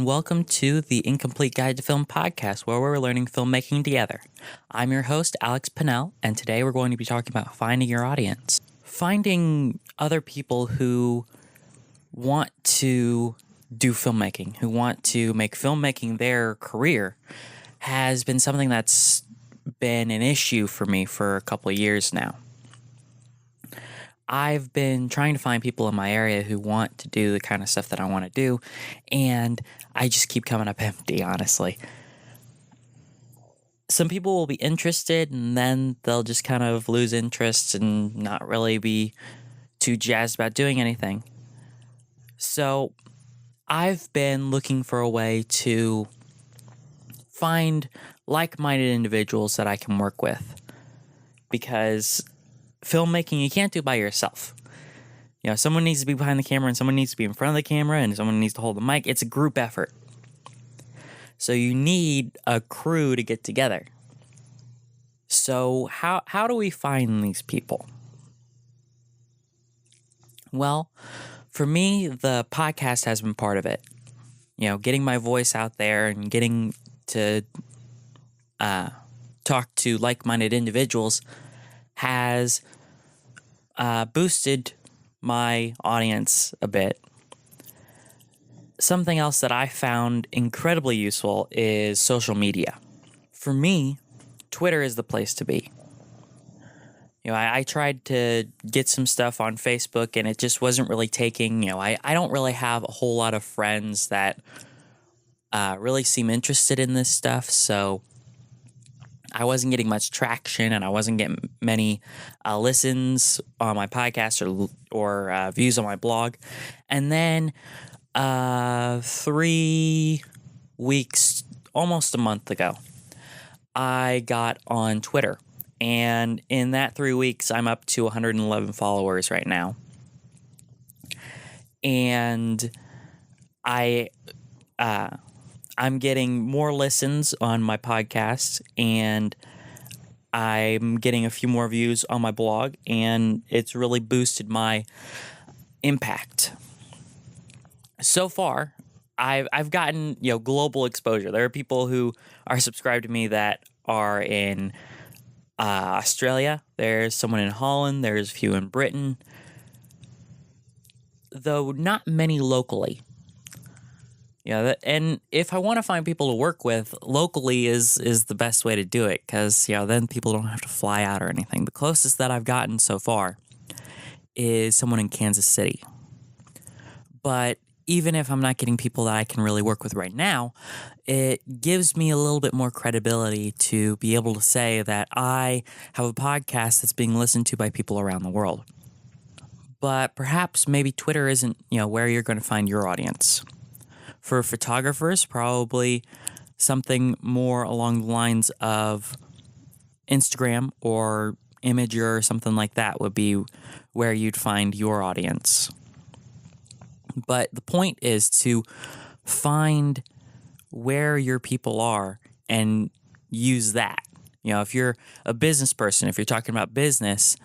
and welcome to the Incomplete Guide to Film podcast, where we're learning filmmaking together. I'm your host, Alex Pinnell, and today we're going to be talking about finding your audience. Finding other people who want to do filmmaking, who want to make filmmaking their career, has been something that's been an issue for me for a couple of years now. I've been trying to find people in my area who want to do the kind of stuff that I want to do, and I just keep coming up empty, honestly. Some people will be interested, and then they'll just kind of lose interest and not really be too jazzed about doing anything. So I've been looking for a way to find like-minded individuals that I can work with, because filmmaking you can't do by yourself. You know, someone needs to be behind the camera and someone needs to be in front of the camera and someone needs to hold the mic. It's a group effort. So you need a crew to get together. So how do we find these people? Well, for me, the podcast has been part of it. You know, getting my voice out there and getting to talk to like-minded individuals has boosted my audience a bit. Something else that I found incredibly useful is social media. For me, Twitter is the place to be. You know, I tried to get some stuff on Facebook and it just wasn't really taking. You know, I don't really have a whole lot of friends that really seem interested in this stuff, so I wasn't getting much traction and I wasn't getting many listens on my podcast or views on my blog. And then 3 weeks, almost a month ago, I got on Twitter. And in that 3 weeks, I'm up to 111 followers right now. And I'm getting more listens on my podcast, and I'm getting a few more views on my blog, and it's really boosted my impact. So far, I've gotten, you know, global exposure. There are people who are subscribed to me that are in Australia. There's someone in Holland. There's a few in Britain, though not many locally. Yeah, and if I want to find people to work with, locally is the best way to do it, because, you know, then people don't have to fly out or anything. The closest that I've gotten so far is someone in Kansas City. But even if I'm not getting people that I can really work with right now, it gives me a little bit more credibility to be able to say that I have a podcast that's being listened to by people around the world. But perhaps maybe Twitter isn't, you know, where you're going to find your audience. For photographers, probably something more along the lines of Instagram or Imager or something like that would be where you'd find your audience. But the point is to find where your people are and use that. You know, if you're a business person, if you're talking about business,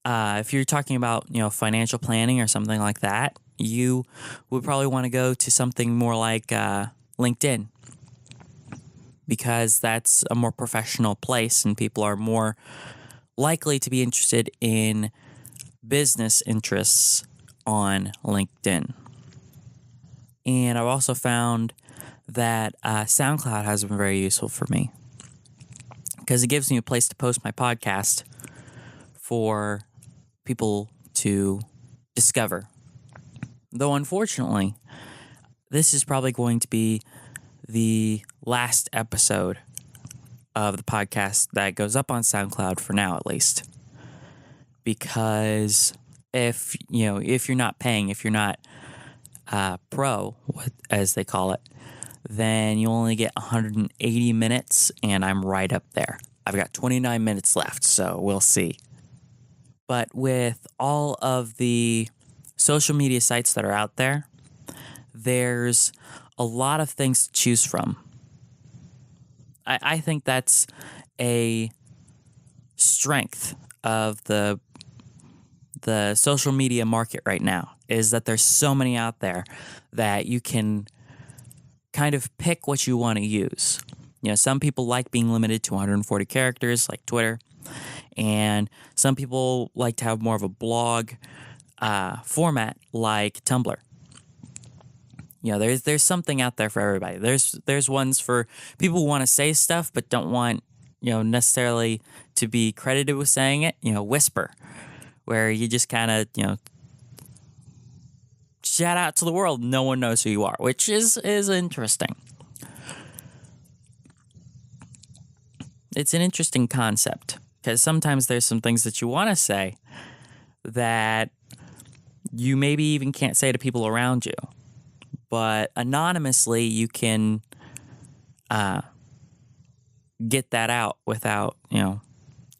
if you're talking about, you know, financial planning or something like that, you would probably want to go to something more like LinkedIn, because that's a more professional place and people are more likely to be interested in business interests on LinkedIn. And I've also found that SoundCloud has been very useful for me, because it gives me a place to post my podcast for people to discover. Though, unfortunately, this is probably going to be the last episode of the podcast that goes up on SoundCloud, for now at least. Because if you're not paying, if you're not pro, as they call it, then you only get 180 minutes, and I'm right up there. I've got 29 minutes left, so we'll see. But with all of the social media sites that are out there, there's a lot of things to choose from. I think that's a strength of the social media market right now, is that there's so many out there that you can kind of pick what you want to use. Some people like being limited to 140 characters, like Twitter, and some people like to have more of a blog format, like Tumblr. There's something out there for everybody. There's ones for people who want to say stuff but don't want necessarily to be credited with saying it. Whisper, where you just kind of shout out to the world. No one knows who you are, which is interesting. It's an interesting concept because sometimes there's some things that you want to say that you maybe even can't say to people around you. But anonymously, you can get that out without,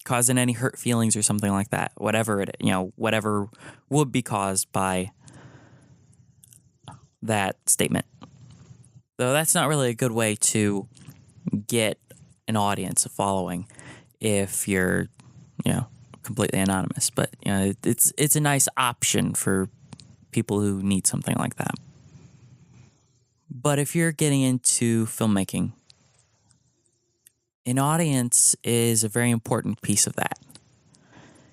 causing any hurt feelings or something like that. Whatever whatever would be caused by that statement. Though that's not really a good way to get an audience, a following, if you're, completely anonymous. But it's a nice option for people who need something like that. But if you're getting into filmmaking, an audience is a very important piece of that.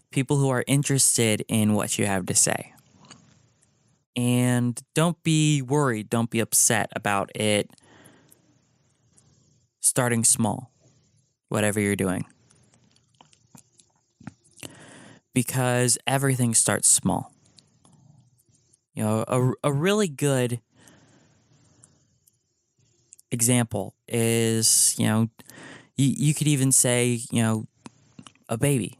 People who are interested in what you have to say. And don't be worried, don't be upset about it starting small, whatever you're doing. Because everything starts small. A really good example is, you could even say, a baby.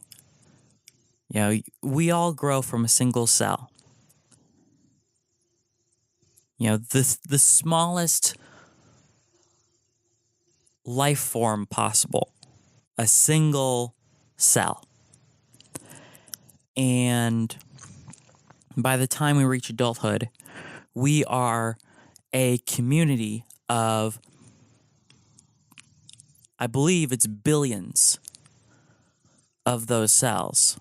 We all grow from a single cell. The smallest life form possible, a single cell. And by the time we reach adulthood, we are a community of, I believe it's billions of those cells,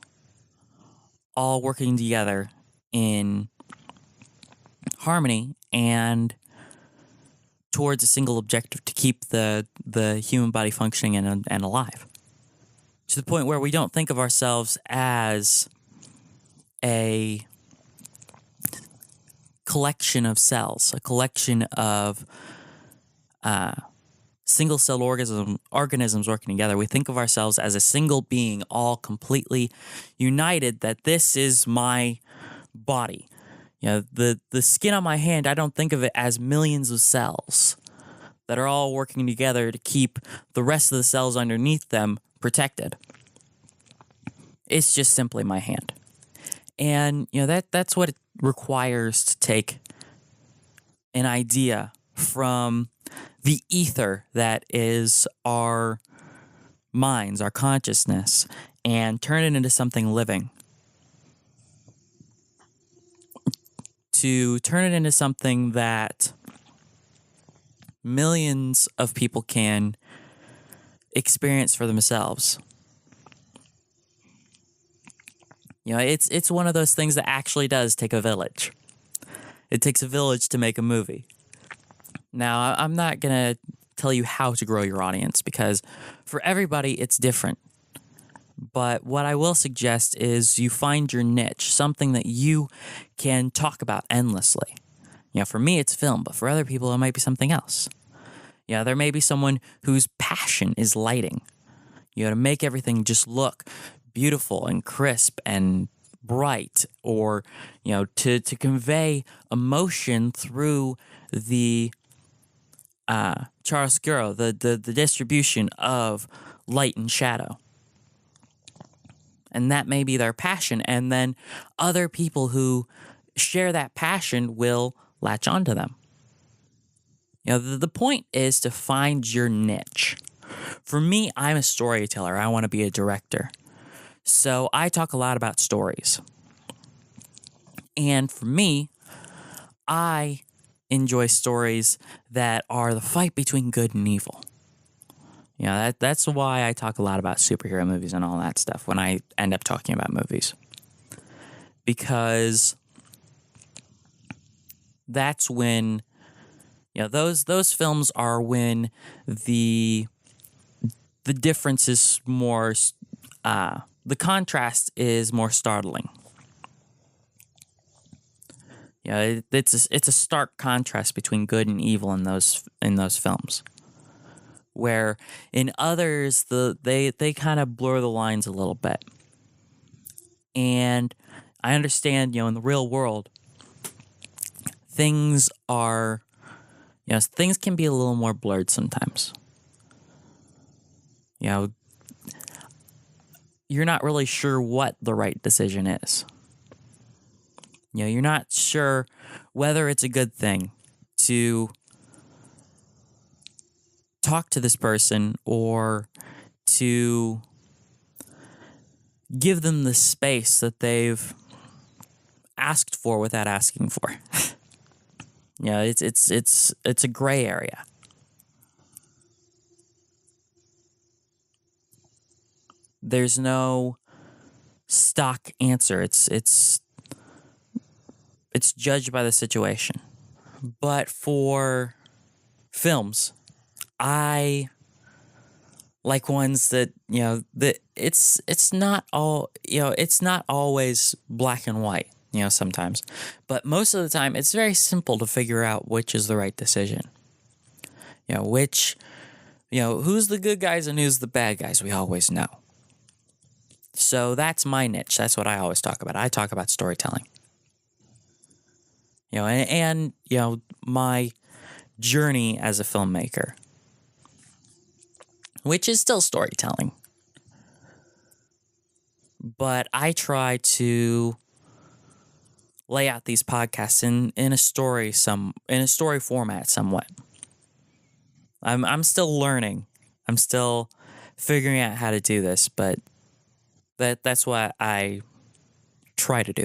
all working together in harmony and towards a single objective to keep the human body functioning and alive. To the point where we don't think of ourselves as a collection of cells, a collection of single-cell organisms working together. We think of ourselves as a single being, all completely united, that this is my body. The skin on my hand, I don't think of it as millions of cells that are all working together to keep the rest of the cells underneath them protected. It's just simply my hand. And, that's what it requires to take an idea from the ether that is our minds, our consciousness, and turn it into something living. To turn it into something that millions of people can experience for themselves. It's one of those things that actually does take a village. It takes a village to make a movie. Now, I'm not going to tell you how to grow your audience because for everybody it's different. But what I will suggest is you find your niche, something that you can talk about endlessly. For me it's film, but for other people it might be something else. There may be someone whose passion is lighting. To make everything just look beautiful and crisp and bright, or to convey emotion through the chiaroscuro, the distribution of light and shadow. And that may be their passion, and then other people who share that passion will latch onto them. The point is to find your niche. For me, I'm a storyteller. I want to be a director. So I talk a lot about stories. And for me, I enjoy stories that are the fight between good and evil. That's why I talk a lot about superhero movies and all that stuff when I end up talking about movies. Because that's when, those films are when the difference is more, the contrast is more startling. It's a stark contrast between good and evil in those films. Where in others, they kind of blur the lines a little bit. And I understand, in the real world, things can be a little more blurred sometimes. You're not really sure what the right decision is. You're not sure whether it's a good thing to talk to this person or to give them the space that they've asked for without asking for. It's a gray area. There's no stock answer. It's judged by the situation. But for films, I like ones that, that it's not always black and white, sometimes. But most of the time, it's very simple to figure out which is the right decision. Who's the good guys and who's the bad guys, we always know. So that's my niche. That's what I always talk about. I talk about storytelling. And my journey as a filmmaker, which is still storytelling. But I try to lay out these podcasts in a story format somewhat. I'm still learning. I'm still figuring out how to do this, but that's what I try to do.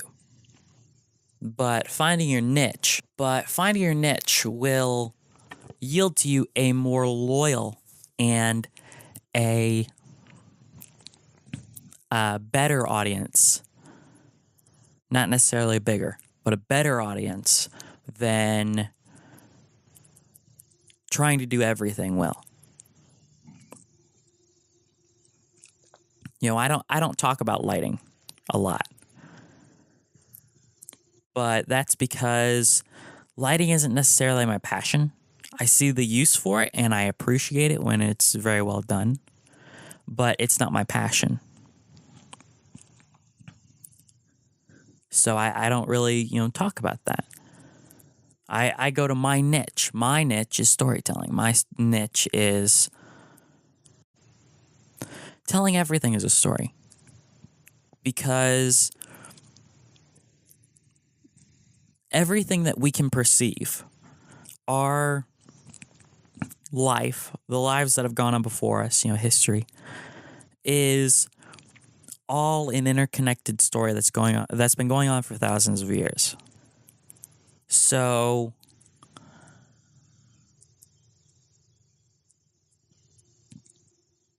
But finding your niche will yield to you a more loyal and a better audience. Not necessarily bigger, but a better audience than trying to do everything well. I don't talk about lighting a lot. But that's because lighting isn't necessarily my passion. I see the use for it and I appreciate it when it's very well done. But it's not my passion. So I don't really, talk about that. I go to my niche. My niche is storytelling. My niche is telling everything as a story. Because everything that we can perceive, our life, the lives that have gone on before us, history, is all an interconnected story that's been going on for thousands of years. So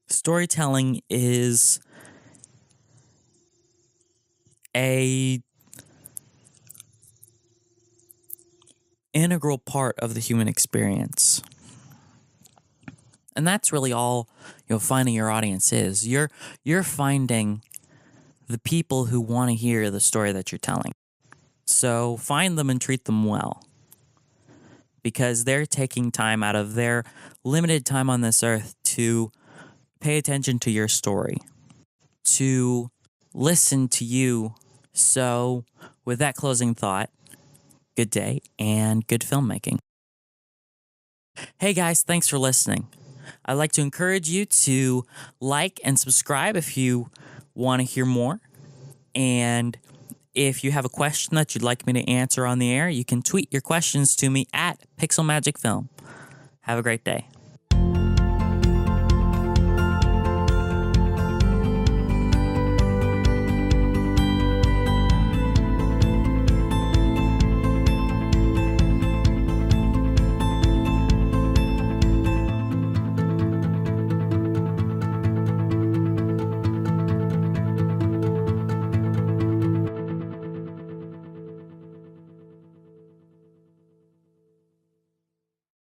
storytelling is a integral part of the human experience. And that's really all, finding your audience is. You're finding the people who want to hear the story that you're telling. So find them and treat them well. Because they're taking time out of their limited time on this earth to pay attention to your story, to listen to you. So with that closing thought, good day and good filmmaking. Hey guys, thanks for listening. I'd like to encourage you to like and subscribe if you want to hear more. And if you have a question that you'd like me to answer on the air, you can tweet your questions to me at Pixel Magic Film. Have a great day.